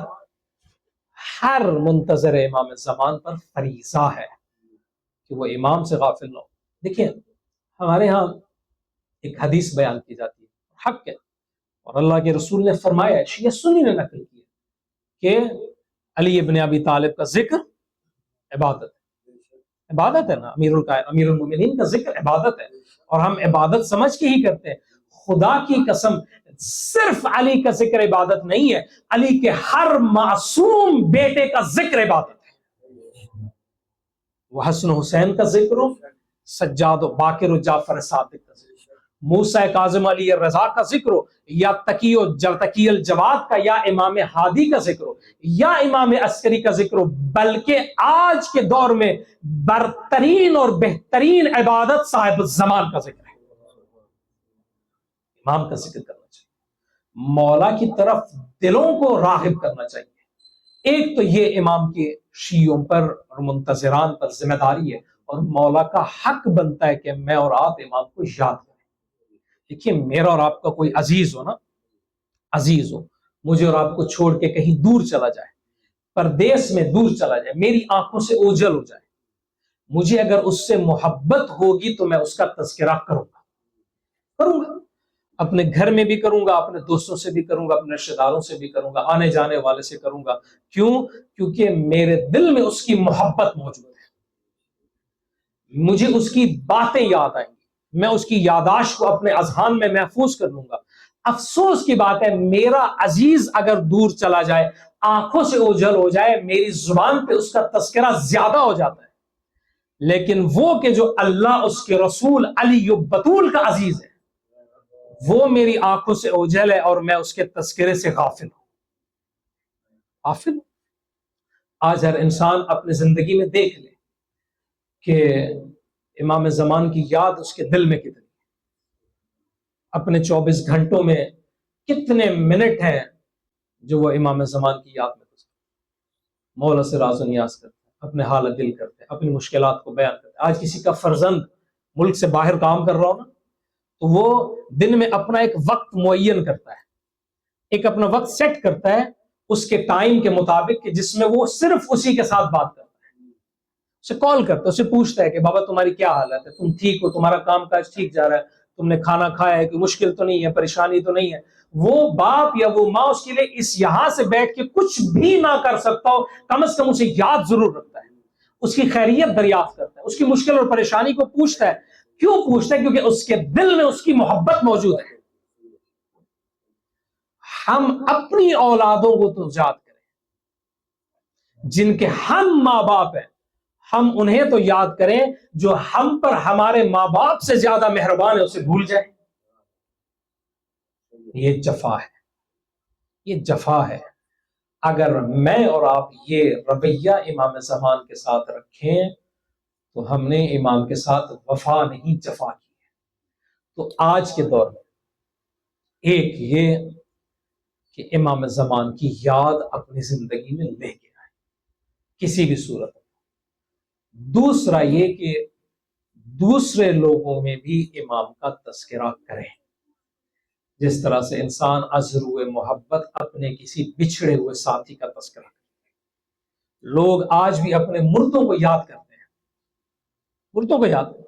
ہر منتظر امام زمان پر فریضہ ہے کہ وہ امام سے غافل نہ ہو. دیکھیں ہمارے ہاں ایک حدیث بیان کی جاتی ہے، حق ہے، اور اللہ کے رسول نے فرمایا ہے، شیعہ سنی نے نقل کی ہے کہ علی ابن ابی طالب کا ذکر عبادت ہے. عبادت ہے نا، امیر المومنین کا ذکر عبادت ہے، اور ہم عبادت سمجھ کے ہی کرتے ہیں. خدا کی قسم صرف علی کا ذکر عبادت نہیں ہے، علی کے ہر معصوم بیٹے کا ذکر عبادت ہے۔ وہ حسن و حسین کا ذکر ہو، سجاد و باقر و جعفر صادق کا ذکر، موسیٰ کاظم علی رضا کا ذکر ہو، یا تقی الجواد کا، یا امام ہادی کا ذکر ہو، یا امام عسکری کا ذکر ہو، بلکہ آج کے دور میں برترین اور بہترین عبادت صاحب الزمان کا ذکر ہے۔ امام کا ذکر کرنا چاہیے، مولا کی طرف دلوں کو راغب کرنا چاہیے۔ ایک تو یہ امام کے شیعوں پر اور منتظران پر ذمہ داری ہے، اور مولا کا حق بنتا ہے کہ میں اور آپ امام کو یاد کریں۔ دیکھیے، میرا اور آپ کا کوئی عزیز ہو نا، عزیز ہو، مجھے اور آپ کو چھوڑ کے کہیں دور چلا جائے، پردیس میں دور چلا جائے، میری آنکھوں سے اوجھل ہو جائے، مجھے اگر اس سے محبت ہوگی تو میں اس کا تذکرہ کروں گا، اپنے گھر میں بھی کروں گا، اپنے دوستوں سے بھی کروں گا، اپنے رشتہ داروں سے بھی کروں گا، آنے جانے والے سے کروں گا۔ کیوں؟ کیونکہ میرے دل میں اس کی محبت موجود ہے، مجھے اس کی باتیں یاد آئیں گی، میں اس کی یاداشت کو اپنے اذہان میں محفوظ کر لوں گا۔ افسوس کی بات ہے، میرا عزیز اگر دور چلا جائے، آنکھوں سے اوجھل ہو جائے، میری زبان پہ اس کا تذکرہ زیادہ ہو جاتا ہے، لیکن وہ کہ جو اللہ، اس کے رسول علی بطول کا عزیز ہے، وہ میری آنکھوں سے اوجھل ہے اور میں اس کے تذکرے سے غافل ہوں۔ غافل۔ آج ہر انسان اپنی زندگی میں دیکھ لے کہ امام زمان کی یاد اس کے دل میں کتنی ہے، اپنے 24 گھنٹوں میں کتنے منٹ ہیں جو وہ امام زمان کی یاد میں گزرتے، مولا سے راز و نیاز کرتے، اپنے حال دل کرتے، اپنی مشکلات کو بیان کرتے۔ آج کسی کا فرزند ملک سے باہر کام کر رہا ہو نا، تو وہ دن میں اپنا ایک وقت معین کرتا ہے، ایک اپنا وقت سیٹ کرتا ہے اس کے ٹائم کے مطابق، کہ جس میں وہ صرف اسی کے ساتھ بات کرتا ہے، اسے کال کرتا ہے، اسے پوچھتا ہے کہ بابا تمہاری کیا حالت ہے، تم ٹھیک ہو، تمہارا کام کاج ٹھیک جا رہا ہے، تم نے کھانا کھایا ہے، کوئی مشکل تو نہیں ہے، پریشانی تو نہیں ہے۔ وہ باپ یا وہ ماں اس کے لیے اس یہاں سے بیٹھ کے کچھ بھی نہ کر سکتا ہو، کم از کم اسے یاد ضرور رکھتا ہے، اس کی خیریت دریافت کرتا ہے، اس کی مشکل اور پریشانی کو پوچھتا ہے۔ کیوں پوچھتا ہے؟ کیونکہ اس کے دل میں اس کی محبت موجود ہے۔ ہم اپنی اولادوں کو تو یاد کریں، جن کے ہم ماں باپ ہیں، ہم انہیں تو یاد کریں، جو ہم پر ہمارے ماں باپ سے زیادہ مہربان ہے اسے بھول جائیں۔ یہ جفا ہے، یہ جفا ہے۔ اگر میں اور آپ یہ رویہ امام زمان کے ساتھ رکھیں تو ہم نے امام کے ساتھ وفا نہیں، جفا کی ہے۔ تو آج کے دور میں ایک یہ کہ امام زمان کی یاد اپنی زندگی میں لے کے آئے کسی بھی صورت میں۔ دوسرا یہ کہ دوسرے لوگوں میں بھی امام کا تذکرہ کریں، جس طرح سے انسان از روئے محبت اپنے کسی بچھڑے ہوئے ساتھی کا تذکرہ کرے۔ لوگ آج بھی اپنے مردوں کو یاد کرتے ہیں، مردوں کو یاد کرتے ہیں۔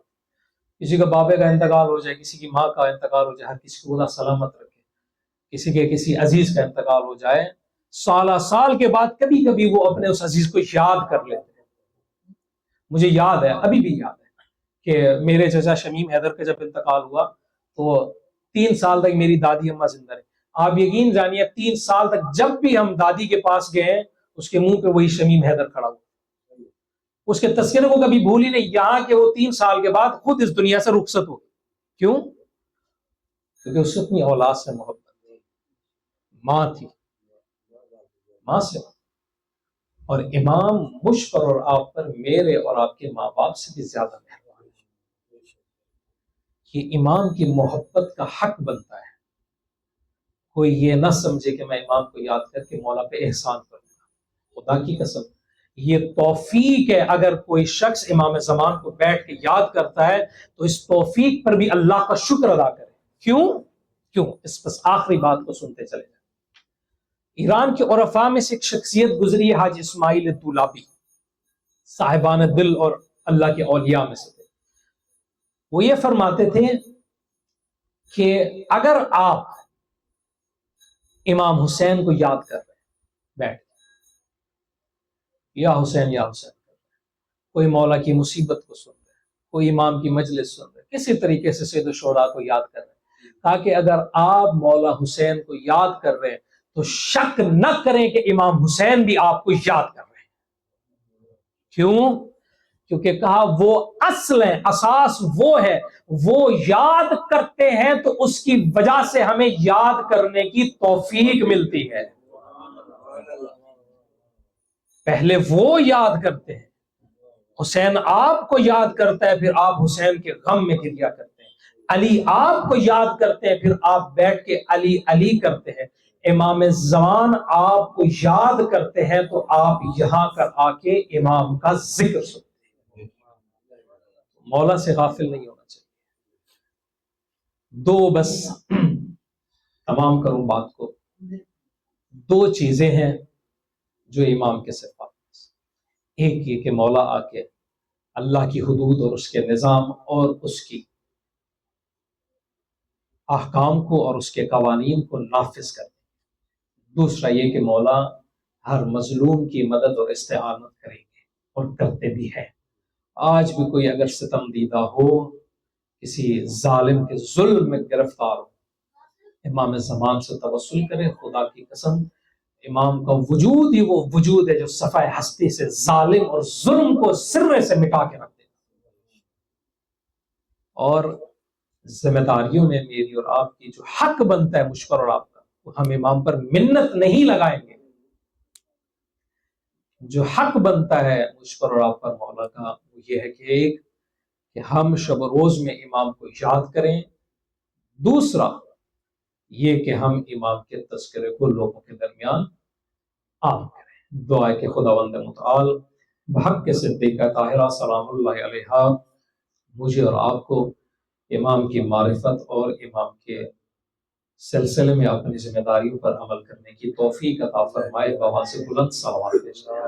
کسی کا بابے کا انتقال ہو جائے، کسی کی ماں کا انتقال ہو جائے، ہر کسی کو خدا سلامت رکھے، کسی کے کسی عزیز کا انتقال ہو جائے، سالہ سال کے بعد کبھی کبھی وہ اپنے اس عزیز کو یاد کر لیتے ہیں۔ مجھے یاد ہے، ابھی بھی یاد ہے کہ میرے چچا شمیم حیدر کا جب انتقال ہوا تو 3 سال تک میری دادی اماں زندہ رہی۔ آپ یقین جانیے 3 سال تک جب بھی ہم دادی کے پاس گئے، اس کے منہ پہ وہی شمیم حیدر کھڑا ہوا، اس کے تذکرے کو کبھی بھول ہی نہیں، یہاں کہ وہ 3 سال کے بعد خود اس دنیا سے رخصت ہو۔ کیوں؟ کیونکہ اس سے اپنی اولاد سے محبت تھی، ماں تھی، ماں سے۔ اور امام مجھ پر اور آپ پر، میرے اور آپ کے ماں باپ سے بھی زیادہ مہربان ہے۔ یہ امام کی محبت کا حق بنتا ہے۔ کوئی یہ نہ سمجھے کہ میں امام کو یاد کر کے مولا پہ احسان کروں گا، خدا کی قسم یہ توفیق ہے۔ اگر کوئی شخص امام زمان کو بیٹھ کے یاد کرتا ہے تو اس توفیق پر بھی اللہ کا شکر ادا کرے۔ کیوں؟ اس بس آخری بات کو سنتے چلے جائیں۔ ایران کے عرفاء میں سے ایک شخصیت گزری ہے، حاجی اسماعیل دولابی، صاحبان دل اور اللہ کے اولیاء میں سے تھے۔ وہ یہ فرماتے تھے کہ اگر آپ امام حسین کو یاد کر رہے ہیں، بیٹھ یا حسین یا حسین کر رہے ہیں، کوئی مولا کی مصیبت کو سن رہے ہیں، کوئی امام کی مجلس سن رہے ہیں، کسی طریقے سے سید الشہداء کو یاد کر رہے ہیں، کہا کہ اگر آپ مولا حسین کو یاد کر رہے ہیں تو شک نہ کریں کہ امام حسین بھی آپ کو یاد کر رہے ہیں۔ کیوں؟ کیونکہ کہا وہ اصل ہے، اساس وہ ہے، وہ یاد کرتے ہیں تو اس کی وجہ سے ہمیں یاد کرنے کی توفیق ملتی ہے۔ پہلے وہ یاد کرتے ہیں، حسین آپ کو یاد کرتا ہے، پھر آپ حسین کے غم میں گریا کرتے ہیں۔ علی آپ کو یاد کرتے ہیں، پھر آپ بیٹھ کے علی علی کرتے ہیں۔ امام زمان آپ کو یاد کرتے ہیں تو آپ یہاں کر آ کے امام کا ذکر سنتے ہیں۔ مولا سے غافل نہیں ہونا چاہیے۔ دو بس تمام کروں بات کو، دو چیزیں ہیں جو امام کے صفات، ایک یہ کہ مولا آ کے اللہ کی حدود اور اس کے نظام اور اس کی احکام کو اور اس کے قوانین کو نافذ کرتے ہیں۔ دوسرا یہ کہ مولا ہر مظلوم کی مدد اور استعانت کریں گے اور کرتے بھی ہیں۔ آج بھی کوئی اگر ستم دیدہ ہو، کسی ظالم کے ظلم میں گرفتار ہو، امام زمان سے توسل کرے۔ خدا کی قسم امام کا وجود ہی وہ وجود ہے جو صفحہ ہستی سے ظالم اور ظلم کو سرے سے مٹا کے رکھ دیتا۔ اور ذمہ داریوں میں میری اور آپ کی جو حق بنتا ہے مجھ پر اور آپ کا، وہ ہم امام پر منت نہیں لگائیں گے۔ جو حق بنتا ہے مجھ پر اور آپ پر مولا کا، وہ یہ ہے کہ ایک کہ ہم شب و روز میں امام کو یاد کریں، دوسرا یہ کہ ہم امام کے تذکرے کو لوگوں کے درمیان عام کریں۔ دعا ہے کہ خداوند متعال بحق کے صدیقہ طاہرہ سلام اللہ علیہا مجھے اور آپ کو امام کی معرفت اور امام کے سلسلے میں اپنی ذمہ داریوں پر عمل کرنے کی توفیق عطا فرمائے۔ بواسطہ بلند صلوات پیش کریں۔